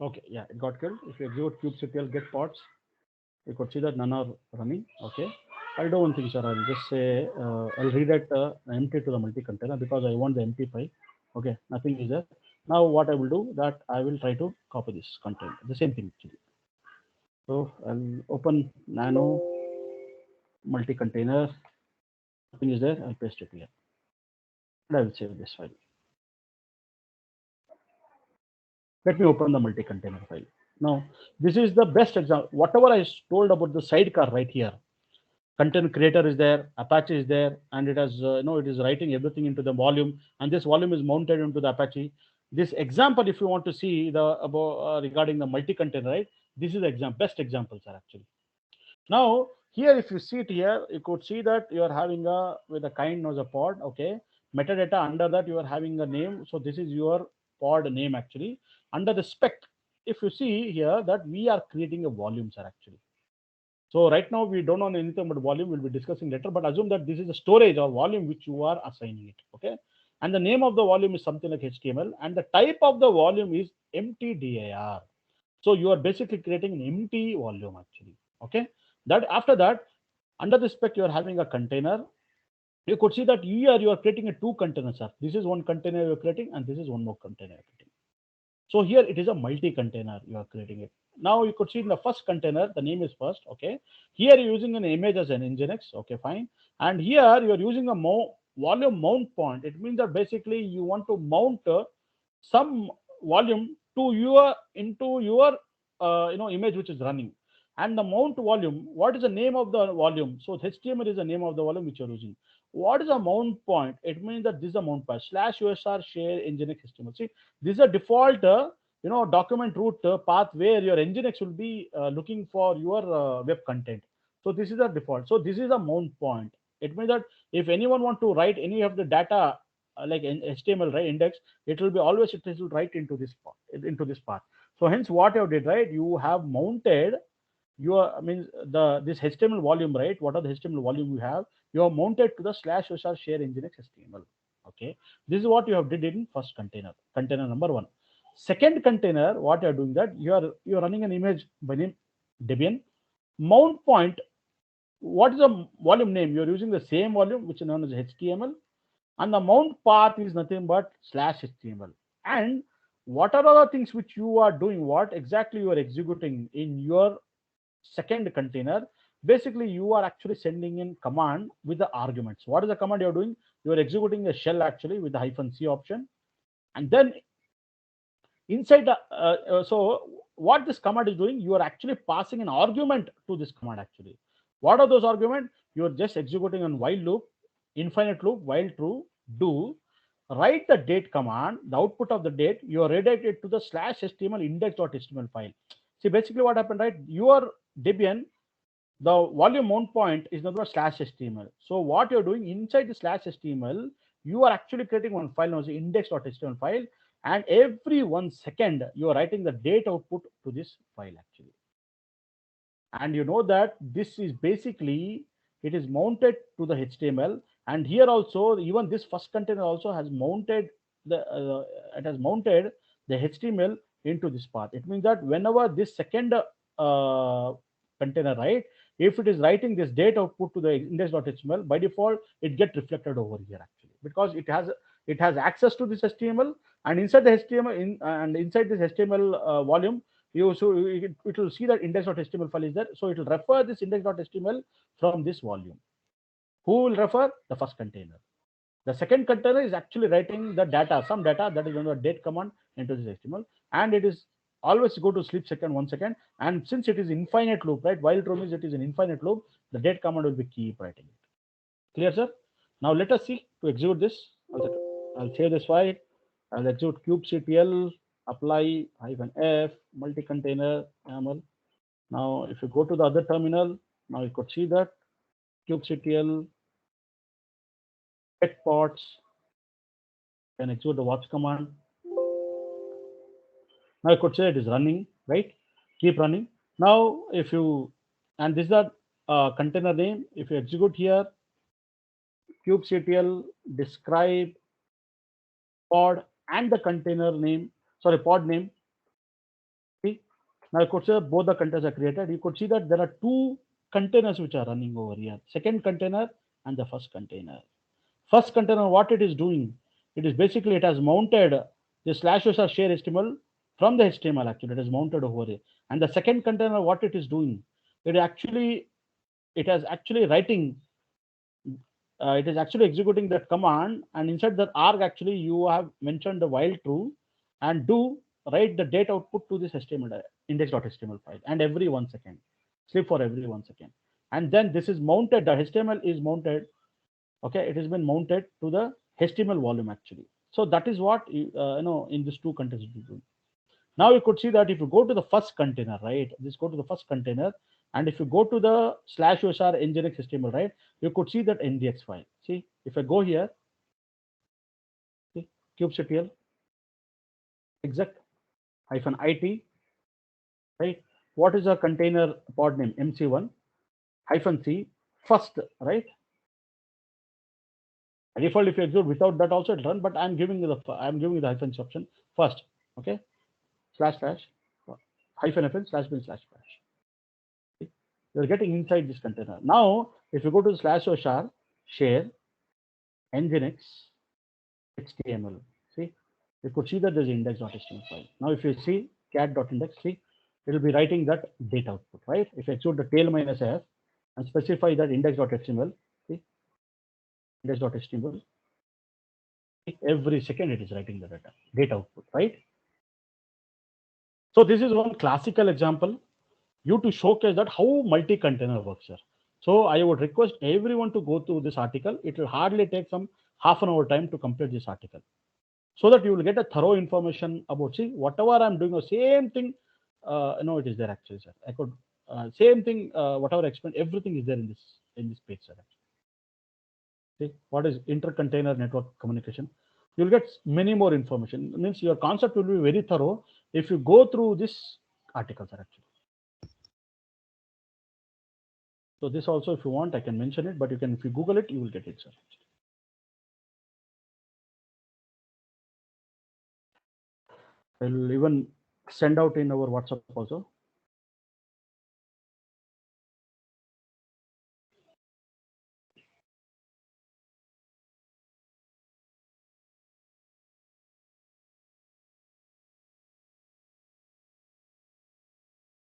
Okay. Yeah, it got killed. If you execute kubectl get pods, you could see that none are running. Okay. I'll do one thing, sir. I'll just say I'll redirect empty to the multi container because I want the empty file. Okay, nothing is there. Now what I will do that I will try to copy this content. The same thing actually. So I'll open nano multi container. Nothing is there. I'll paste it here. And I will save this file. Let me open the multi container file. Now this is the best example. Whatever I told about the sidecar right here. Content creator is there, Apache is there, and it has it is writing everything into the volume, and this volume is mounted into the Apache. This example, if you want to see the about regarding the multi-container, right? This is the best examples are actually. Now here, if you see it here, you could see that you are having a with a kind as a pod. Okay, metadata under that you are having a name. So this is your pod name actually. Under the spec, if you see here that we are creating a volume, sir, actually. So right now we don't know anything about volume. We'll be discussing later, but assume that this is a storage or volume which you are assigning it. Okay, and the name of the volume is something like HTML, and the type of the volume is empty dir. So you are basically creating an empty volume actually. Okay, that after that under the spec you are having a container. You could see that here you are creating a two containers. Sir. This is one container you are creating, and this is one more container you are creating. So here it is a multi-container you are creating it. Now you could see in the first container, the name is first. Okay. Here you're using an image as an Nginx. Okay, fine. And here you're using a volume mount point. It means that basically you want to mount some volume to your into your image which is running. And the mount volume, what is the name of the volume? So HTML is the name of the volume which you're using. What is a mount point? It means that this is a mount point /usr share nginx HTML. See, this is a default document root path where your nginx will be looking for your web content. So this is a default. So this is a mount point. It means that if anyone want to write any of the data like HTML right index, it will be always it will write into this part. So hence what you did, right? You have mounted your means this HTML volume, right? What are the HTML volume you have? You have mounted to the /usr share nginx HTML. Okay, this is what you have did in first container number one. Second container, what you are doing that you are running an image by name Debian. Mount point, what is the volume name? You are using the same volume which is known as HTML, and the mount path is nothing but /HTML. And what are the things which you are doing? What exactly you are executing in your second container? Basically you are actually sending in command with the arguments. What is the command you're doing? You are executing a shell actually with the -c option, and then inside the so what this command is doing, you are actually passing an argument to this command actually. What are those arguments? You are just executing on while loop, infinite loop, while true, do write the date command. The output of the date you are redirected to the /html index.html file. See, basically what happened, right? Your Debian, the volume mount point is not /html. So what you're doing inside the /html, you are actually creating one file known as index.html file, and every 1 second you are writing the date output to this file actually. And you know that this is basically it is mounted to the HTML, and here also even this first container also has mounted it has mounted the HTML into this path. It means that whenever this second container, right, if it is writing this date output to the index.html, by default it get reflected over here actually, because it has it has access to this HTML, and inside the HTML inside this HTML volume, it will see that index.html file is there. So it will refer this index.html from this volume. Who will refer? The first container. The second container is actually writing the data, some data that is on the date command into this HTML, and it is always go to sleep second 1 second. And since it is infinite loop, right? While true means it is an infinite loop, the date command will be keep writing it. Clear, sir? Now let us see to execute this. I'll save this file. I'll execute kubectl apply -f multi-container YAML. Now, if you go to the other terminal, now you could see that kubectl get pods can execute the watch command. Now you could say it is running, right? Keep running. Now, if you, and this is the container name, if you execute here, kubectl describe pod and the container name, sorry, pod name. See, now you could say both the containers are created. You could see that there are two containers which are running over here, second container and the first container. First container, what it is doing, it is basically, it has mounted the /user share HTML from the HTML. Actually, it is mounted over here. And the second container, what it is doing, it has actually writing, it is actually executing that command, and inside that arg actually you have mentioned the while true, and do write the date output to this HTML index.html file, and every 1 second, sleep for every 1 second. And then this is mounted, the HTML is mounted. Okay, it has been mounted to the HTML volume actually. So that is what in these two containers we do. Now you could see that if you go to the first container, right? Just go to the first container, and if you go to the /usr nginx HTML, right? You could see that ndx file. See, if I go here, see, kubectl exec -it, right? What is the container pod name? MC1 -c first, right? Default, if you execute without that also it'll run, but I'm giving you the -c option first. Okay, / -fn /bin/bash. You're getting inside this container. Now, if you go to the /usr share nginx HTML, see, you could see that there's index.html file. Now, if you see cat.index, see, it will be writing that data output, right? If you execute the tail -f and specify that index.html, see, index.html, every second it is writing the data output, right? So this is one classical example you to showcase that how multi-container works here. So I would request everyone to go through this article. It will hardly take some half an hour time to complete this article, so that you will get a thorough information about, see, whatever I'm doing, the same thing, it is there actually, sir. I could same thing, whatever I explained, everything is there in this page, sir. See, what is inter-container network communication? You'll get many more information. It means your concept will be very thorough if you go through this article, sir, actually. So this also, if you want, I can mention it, but you can, if you Google it, you will get it, sir. I'll even send out in our WhatsApp also.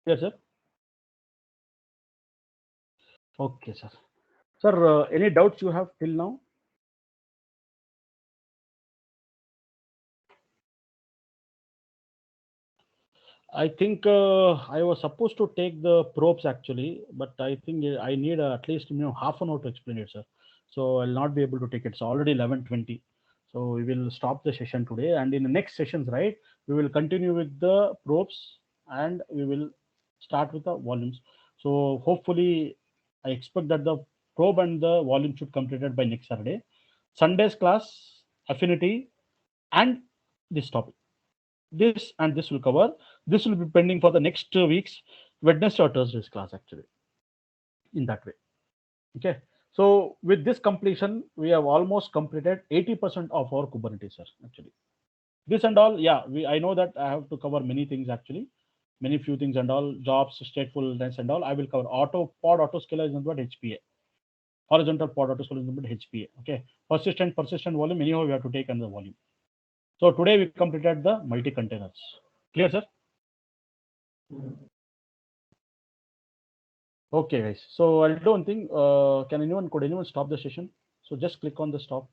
Yes, sir. Okay, sir. Sir, any doubts you have till now? I think I was supposed to take the probes actually, but I think I need at least half an hour to explain it, sir. So I'll not be able to take it. It's already 11:20. So we will stop the session today, and in the next sessions, right, we will continue with the probes, and we will start with the volumes. So hopefully, I expect that the probe and the volume should completed by next Saturday. Sunday's class, affinity, and this topic. This and this will cover. This will be pending for the next 2 weeks, Wednesday or Thursday's class actually, in that way. Okay. So with this completion, we have almost completed 80% of our Kubernetes, sir, actually. This and all, yeah, I know that I have to cover many things actually, many few things and all, jobs, statefulness and all. I will cover auto pod, auto scaler is not what HPA. horizontal pod autoscale is nothing but HPA. Okay, persistent volume. Anyhow, we have to take another volume. So today we completed the multi containers. Clear, sir? Okay, guys. So I'll do one thing. Could anyone stop the session? So just click on the stop.